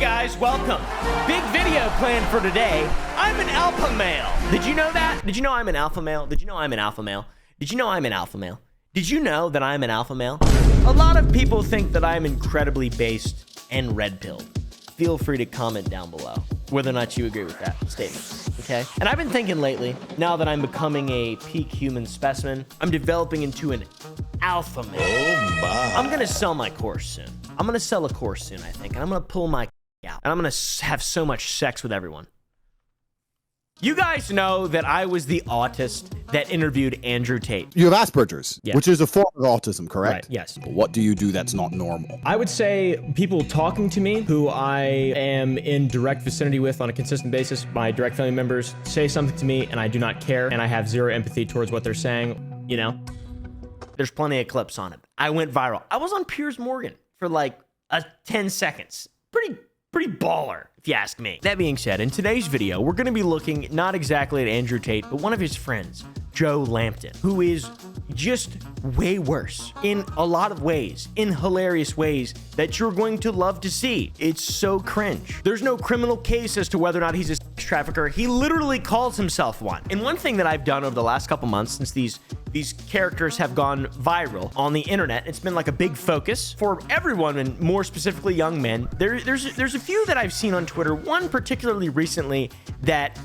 Guys, welcome. Big video planned for today. I'm an alpha male. Did you know that? Did you know I'm an alpha male? Did you know I'm an alpha male? Did you know I'm an alpha male? Did you know that I'm an alpha male? A lot of people think that I'm incredibly based and red-pilled. Feel free to comment down below whether or not you agree with that statement, okay? And I've been thinking lately, now that I'm becoming a peak human specimen, I'm developing into an alpha male. Oh my. I'm gonna sell my course soon. I'm gonna sell a course soon, I think, and I'm gonna pull my out. And I'm gonna have so much sex with everyone. You guys know that I was the autist that interviewed Andrew Tate. You have Asperger's, Yeah. which is a form of autism, correct? Right, yes. What do you do that's not normal? I would say people talking to me who I am in direct vicinity with on a consistent basis, my direct family members say something to me and I do not care and I have zero empathy towards what they're saying. You know, there's plenty of clips on it. I went viral. I was on Piers Morgan for like 10 seconds. Pretty baller, if you ask me. That being said, in today's video, we're gonna be looking not exactly at Andrew Tate, but one of his friends, Joe Lampton, who is just way worse in a lot of ways, in hilarious ways that you're going to love to see. It's so cringe. There's no criminal case as to whether or not he's a sex trafficker. He literally calls himself one. And one thing that I've done over the last couple months since these characters have gone viral on the internet, it's been like a big focus for everyone, and more specifically young men. There's a few that I've seen on Twitter, one particularly recently that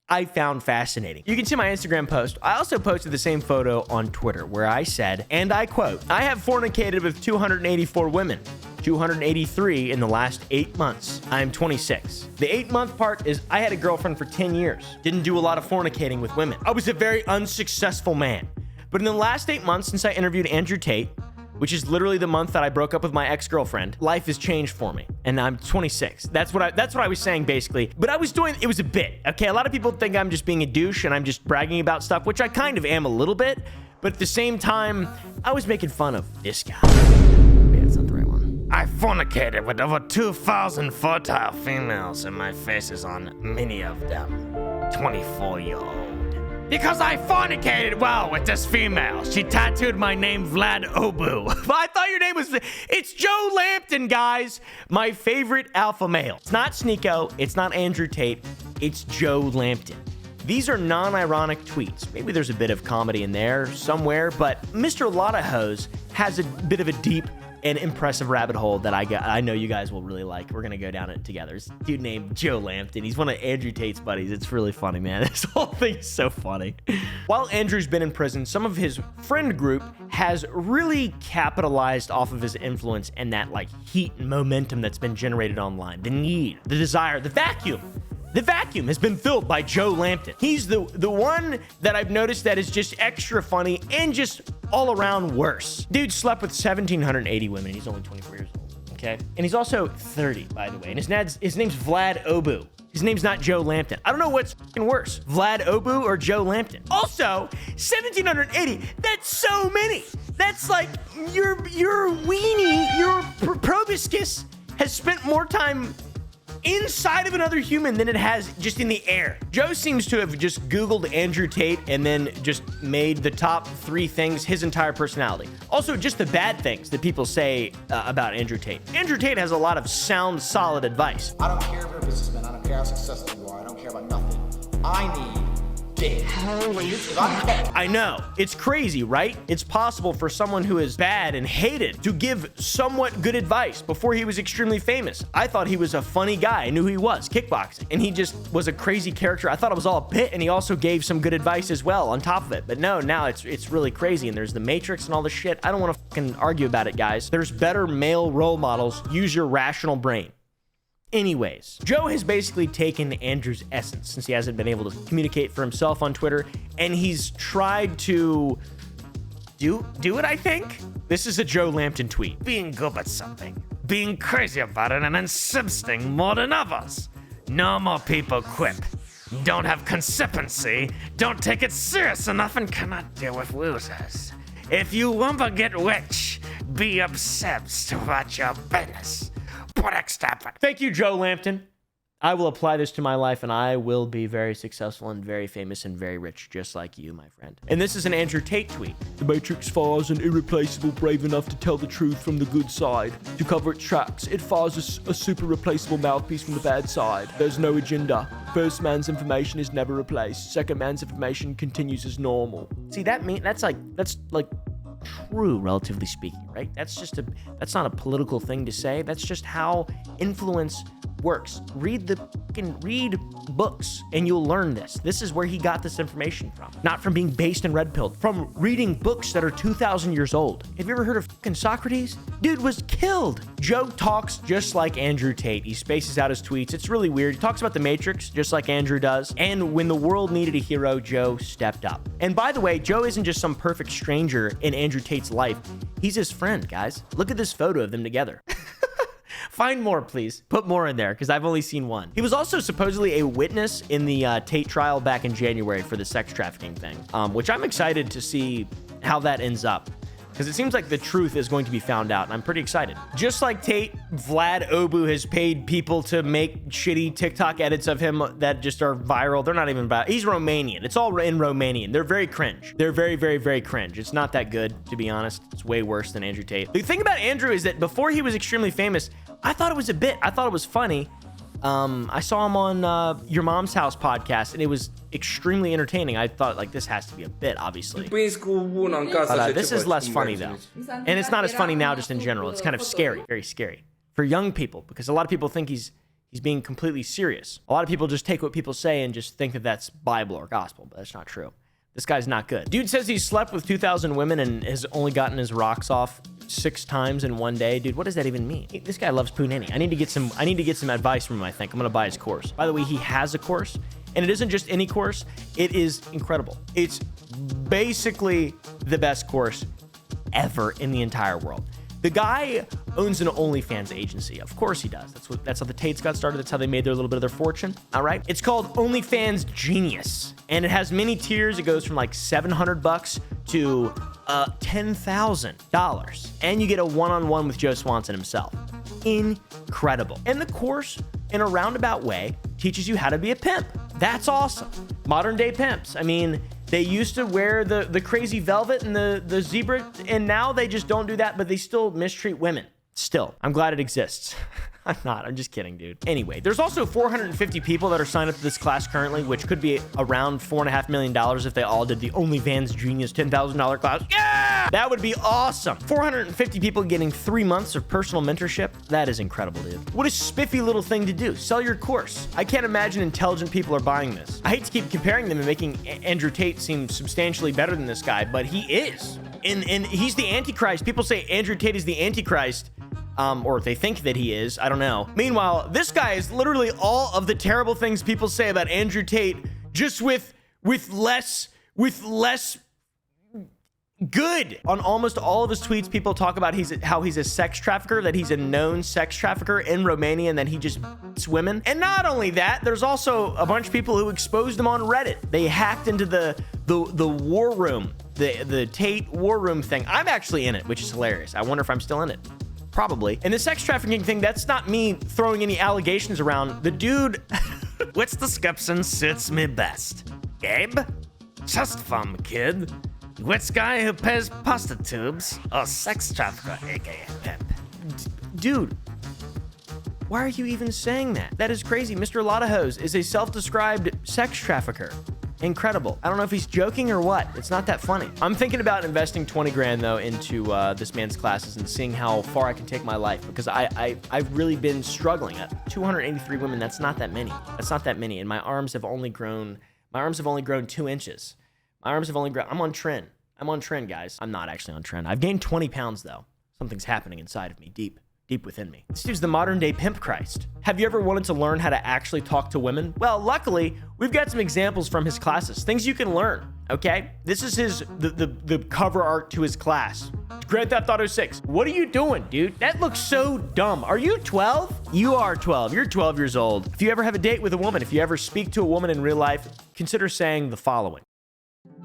I found fascinating. You can see my Instagram post. I also posted the same photo on Twitter where I said, and I quote, "I have fornicated with 284 women. 283 in the last 8 months. I am 26. The 8-month part is I had a girlfriend for 10 years. Didn't do a lot of fornicating with women. I was a very unsuccessful man. But in the last 8 months since I interviewed Andrew Tate, which is literally the month that I broke up with my ex-girlfriend, life has changed for me. And I'm 26. That's what I was saying basically. But I was doing, it was a bit, okay? A lot of people think I'm just being a douche and I'm just bragging about stuff, which I kind of am a little bit. But at the same time, I was making fun of this guy. Yeah, that's not the right one. I fornicated with over 2,000 fertile females, and my face is on many of them. 24-year-old. Because I fornicated well with this female. She tattooed my name Vlad Obu. I thought your name was... It's Joe Lampton, guys. My favorite alpha male. It's not Sneeko. It's not Andrew Tate. It's Joe Lampton. These are non-ironic tweets. Maybe there's a bit of comedy in there somewhere, but Mr. Lotta Hose has a bit of a deep and impressive rabbit hole that I know you guys will really like. We're gonna go down it together. This dude named Joe Lampton. He's one of Andrew Tate's buddies. It's really funny, man. This whole thing is so funny. While Andrew's been in prison, some of his friend group has really capitalized off of his influence and that like heat and momentum that's been generated online. The need, the desire, the vacuum. The vacuum has been filled by Joe Lampton. He's the one that I've noticed that is just extra funny and just all around worse. Dude slept with 1,780 women. He's only 24 years old, okay? And he's also 30, by the way. And his name's Vlad Obu. His name's not Joe Lampton. I don't know what's fucking worse, Vlad Obu or Joe Lampton. Also, 1,780, that's so many. That's like your weenie, your proboscis has spent more time inside of another human than it has just in the air. Joe seems to have just Googled Andrew Tate and then just made the top 3 things his entire personality. Also, just the bad things that people say about Andrew Tate. Andrew Tate has a lot of sound, solid advice. I don't care if you're a businessman. I don't care how successful you are. I don't care about nothing. I need dick. Holy I know. It's crazy, right? It's possible for someone who is bad and hated to give somewhat good advice before he was extremely famous. I thought he was a funny guy. I knew who he was, kickboxing. And he just was a crazy character. I thought it was all a bit, and he also gave some good advice as well on top of it. But no, now it's really crazy, and there's the Matrix and all this shit. I don't want to fucking argue about it, guys. There's better male role models. Use your rational brain. Anyways, Joe has basically taken Andrew's essence since he hasn't been able to communicate for himself on Twitter, and he's tried to do it, I think. This is a Joe Lampton tweet. Being good at something, being crazy about it, and insisting more than others. Normal people quip. Don't have consistency, don't take it serious enough, and cannot deal with losers. If you want to get rich, be obsessed about your business. Thank you, Joe Lampton. I will apply this to my life and I will be very successful and very famous and very rich, just like you, my friend. And this is an Andrew Tate tweet. The Matrix fires an irreplaceable brave enough to tell the truth from the good side. To cover its tracks, it fires a super replaceable mouthpiece from the bad side. There's no agenda. First man's information is never replaced. Second man's information continues as normal. See, that's like true, relatively speaking, right? That's not a political thing to say. That's just how influence works. Read books and you'll learn this. This is where he got this information from. Not from being based and red-pilled, from reading books that are 2,000 years old. Have you ever heard of fucking Socrates? Dude was killed. Joe talks just like Andrew Tate. He spaces out his tweets. It's really weird. He talks about the Matrix just like Andrew does. And when the world needed a hero, Joe stepped up. And by the way, Joe isn't just some perfect stranger in Andrew Tate's life. He's his friend, guys. Look at this photo of them together. Find more, please. Put more in there, because I've only seen one. He was also supposedly a witness in the Tate trial back in January for the sex trafficking thing, which I'm excited to see how that ends up, because it seems like the truth is going to be found out, and I'm pretty excited. Just like Tate, Vlad Obu has paid people to make shitty TikTok edits of him that just are viral. They're not even viral. He's Romanian. It's all in Romanian. They're very cringe. They're very, very, very cringe. It's not that good, to be honest. It's way worse than Andrew Tate. The thing about Andrew is that before he was extremely famous, I thought it was a bit. I thought it was funny. I saw him on Your Mom's House podcast, and it was extremely entertaining. I thought, like, this has to be a bit, obviously. But this is less funny, though. And it's not as funny now just in general. It's kind of scary, very scary. For young people, because a lot of people think he's being completely serious. A lot of people just take what people say and just think that that's Bible or gospel, but that's not true. This guy's not good. Dude says he's slept with 2,000 women and has only gotten his rocks off 6 times in one day. Dude, what does that even mean? This guy loves Punani. I need to get some advice from him, I think. I'm gonna buy his course. By the way, he has a course, and it isn't just any course. It is incredible. It's basically the best course ever in the entire world. The guy owns an OnlyFans agency. Of course he does. That's how the Tates got started. That's how they made their little bit of their fortune. All right. It's called OnlyFans Genius, and it has many tiers. It goes from like $700 to $10,000, and you get a one-on-one with Joe Swanson himself. Incredible. And the course, in a roundabout way, teaches you how to be a pimp. That's awesome. Modern day pimps. I mean, they used to wear the crazy velvet and the zebra, and now they just don't do that, but they still mistreat women. Still, I'm glad it exists. I'm not. I'm just kidding, dude. Anyway, there's also 450 people that are signed up to this class currently, which could be around $4.5 million if they all did the OnlyFans Genius $10,000 class. Yeah! That would be awesome. 450 people getting 3 months of personal mentorship. That is incredible, dude. What a spiffy little thing to do. Sell your course. I can't imagine intelligent people are buying this. I hate to keep comparing them and making Andrew Tate seem substantially better than this guy, but he is. And he's the Antichrist. People say Andrew Tate is the Antichrist. Or they think that he is. I don't know. Meanwhile, this guy is literally all of the terrible things people say about Andrew Tate, just with less good. On almost all of his tweets, people talk about how he's a sex trafficker, that he's a known sex trafficker in Romania, and that he just beats women. And not only that, there's also a bunch of people who exposed him on Reddit. They hacked into the war room, the Tate war room thing. I'm actually in it, which is hilarious. I wonder if I'm still in it. Probably. And the sex trafficking thing, that's not me throwing any allegations around. The dude, which description suits me best? Gabe? Just fun, kid. Which guy who pays prostitutes or sex trafficker, aka pimp? Dude, why are you even saying that? That is crazy. Mr. Lottahose is a self-described sex trafficker. Incredible. I don't know if he's joking or what. It's not that funny. I'm thinking about investing 20 grand though into this man's classes and seeing how far I can take my life, because I've really been struggling. 283 women, that's not that many. That's not that many. And my arms have only grown 2 inches. My arms have only grown. I'm on trend. I'm on trend, guys. I'm not actually on trend. I've gained 20 pounds though. Something's happening inside of me, deep within me. This dude's the modern day pimp Christ. Have you ever wanted to learn how to actually talk to women? Well, luckily, we've got some examples from his classes, things you can learn, okay? This is the cover art to his class. Grand Theft Auto 6. What are you doing, dude? That looks so dumb. Are you 12? You are 12. You're 12 years old. If you ever have a date with a woman, if you ever speak to a woman in real life, consider saying the following.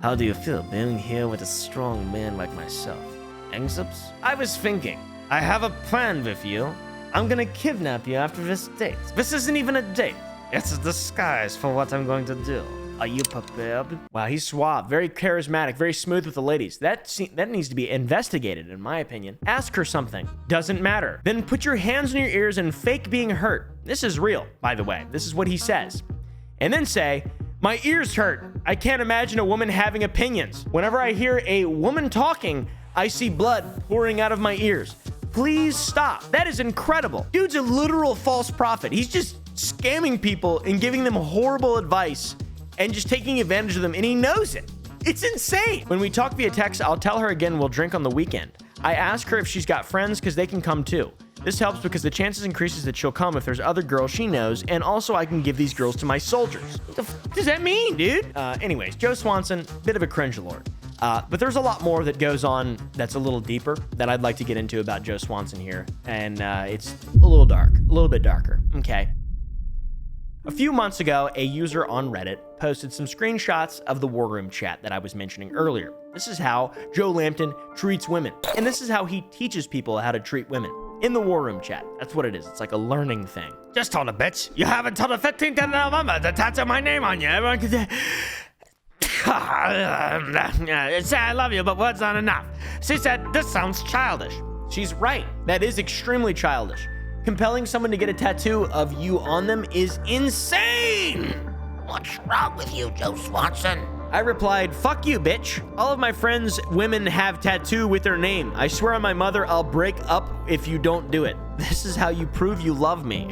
How do you feel being here with a strong man like myself? Anxious? I was thinking, I have a plan with you. I'm gonna kidnap you after this date. This isn't even a date. It's a disguise for what I'm going to do. Are you prepared? Wow, he's suave, very charismatic, very smooth with the ladies. That needs to be investigated, in my opinion. Ask her something. Doesn't matter. Then put your hands on your ears and fake being hurt. This is real, by the way. This is what he says. And then say, my ears hurt. I can't imagine a woman having opinions. Whenever I hear a woman talking, I see blood pouring out of my ears. Please stop. That is incredible. Dude's a literal false prophet. He's just scamming people and giving them horrible advice and just taking advantage of them, and he knows it. It's insane. When we talk via text, I'll tell her again we'll drink on the weekend. I ask her if she's got friends because they can come too. This helps because the chances increases that she'll come if there's other girls she knows, and also I can give these girls to my soldiers. What the f does that mean, dude? Anyways, Joe Swanson, bit of a cringe lord. But there's a lot more that goes on that's a little deeper that I'd like to get into about Joe Swanson here, and it's a little dark, a little bit darker, okay? A few months ago, a user on Reddit posted some screenshots of the war room chat that I was mentioning earlier. This is how Joe Lampton treats women, and this is how he teaches people how to treat women. In the war room chat. That's what it is. It's like a learning thing. Just told a bitch, you have until the 15th of November to tattoo my name on you. Everyone can say, I love you, but words aren't enough. She said, this sounds childish. She's right. That is extremely childish. Compelling someone to get a tattoo of you on them is insane. What's wrong with you, Joe Swanson? I replied, fuck you, bitch. All of my friends' women have tattoo with their name. I swear on my mother, I'll break up if you don't do it. This is how you prove you love me.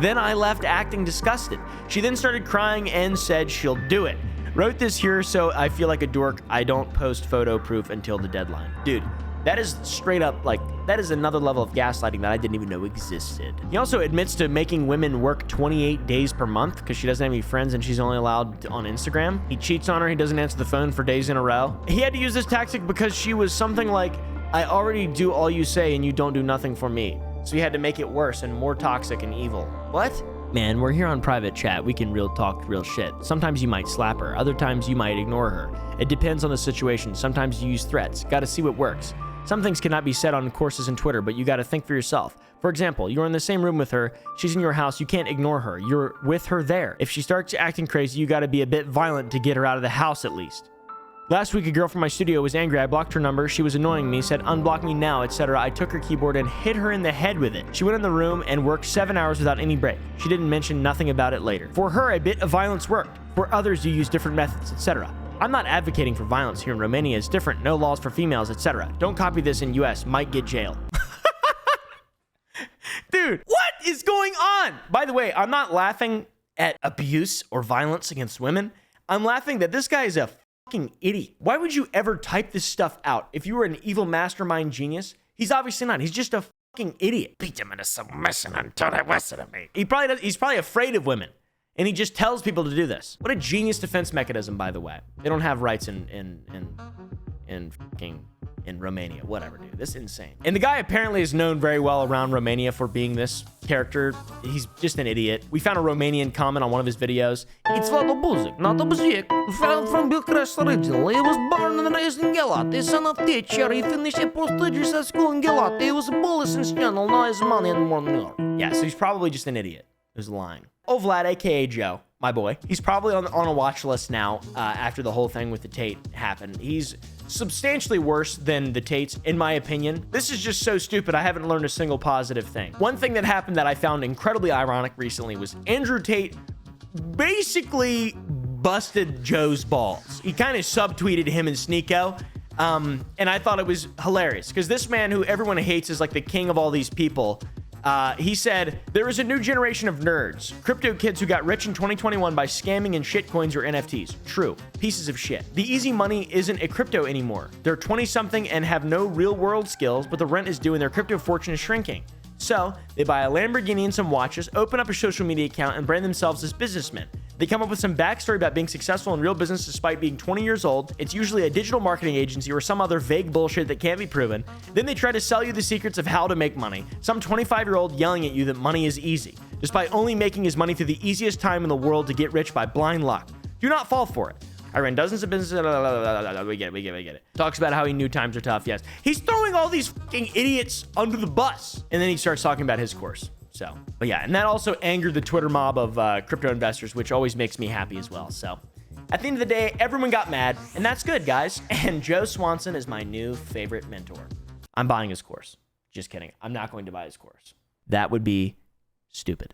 Then I left acting disgusted. She then started crying and said she'll do it. Wrote this here so I feel like a dork. I don't post photo proof until the deadline. Dude, that is straight up, like, that is another level of gaslighting that I didn't even know existed. He also admits to making women work 28 days per month because she doesn't have any friends and she's only allowed on Instagram. He cheats on her. He doesn't answer the phone for days in a row. He had to use this tactic because she was something like, I already do all you say and you don't do nothing for me. So he had to make it worse and more toxic and evil. What? Man, we're here on private chat. We can real talk real shit. Sometimes you might slap her. Other times you might ignore her. It depends on the situation. Sometimes you use threats. Gotta see what works. Some things cannot be said on courses and Twitter, but you got to think for yourself. For example, you're in the same room with her. She's in your house. You can't ignore her. You're with her there. If she starts acting crazy, you got to be a bit violent to get her out of the house at least. Last week, a girl from my studio was angry. I blocked her number. She was annoying me, said unblock me now, etc. I took her keyboard and hit her in the head with it. She went in the room and worked 7 hours without any break. She didn't mention nothing about it later. For her, a bit of violence worked. For others, you use different methods, etc. I'm not advocating for violence here in Romania. It's different. No laws for females, etc. Don't copy this in US. Might get jailed. Dude, what is going on? By the way, I'm not laughing at abuse or violence against women. I'm laughing that this guy is a fucking idiot. Why would you ever type this stuff out? If you were an evil mastermind genius, he's obviously not. He's just a fucking idiot. Beat him into submission until they listen to me. He's probably afraid of women. And he just tells people to do this. What a genius defense mechanism, by the way. They don't have rights in Romania. Whatever, dude. This is insane. And the guy apparently is known very well around Romania for being this character. He's just an idiot. We found a Romanian comment on one of his videos. It's Vlado Buzic, not a Buzic. From Bucharest originally. He was born and raised in Galati. Son of teacher. He finished a post-studies at school in Galati. He was a bully since channel. Now he's money and more than yeah, so he's probably just an idiot who's lying. Oh, Vlad, aka Joe, my boy. He's probably on a watch list now after the whole thing with the Tate happened. He's substantially worse than the Tates, in my opinion. This is just so stupid. I haven't learned a single positive thing. One thing that happened that I found incredibly ironic recently was Andrew Tate basically busted Joe's balls. He kind of subtweeted him and Sneeko. And I thought it was hilarious because this man who everyone hates is like the king of all these people. He said, there is a new generation of nerds, crypto kids who got rich in 2021 by scamming in shitcoins or NFTs. True. Pieces of shit. The easy money isn't a crypto anymore. They're 20-something and have no real-world skills, but the rent is due and their crypto fortune is shrinking. So, they buy a Lamborghini and some watches, open up a social media account, and brand themselves as businessmen. They come up with some backstory about being successful in real business despite being 20 years old. It's usually a digital marketing agency or some other vague bullshit that can't be proven. Then they try to sell you the secrets of how to make money. Some 25-year-old yelling at you that money is easy, despite only making his money through the easiest time in the world to get rich by blind luck. Do not fall for it. I ran dozens of businesses. We get it. Talks about how he knew times are tough. Yes. He's throwing all these fucking idiots under the bus. And then he starts talking about his course. So, but yeah, and that also angered the Twitter mob of crypto investors, which always makes me happy as well. So at the end of the day, everyone got mad, and that's good, guys. And Joe Swanson is my new favorite mentor. I'm buying his course. Just kidding. I'm not going to buy his course. That would be stupid.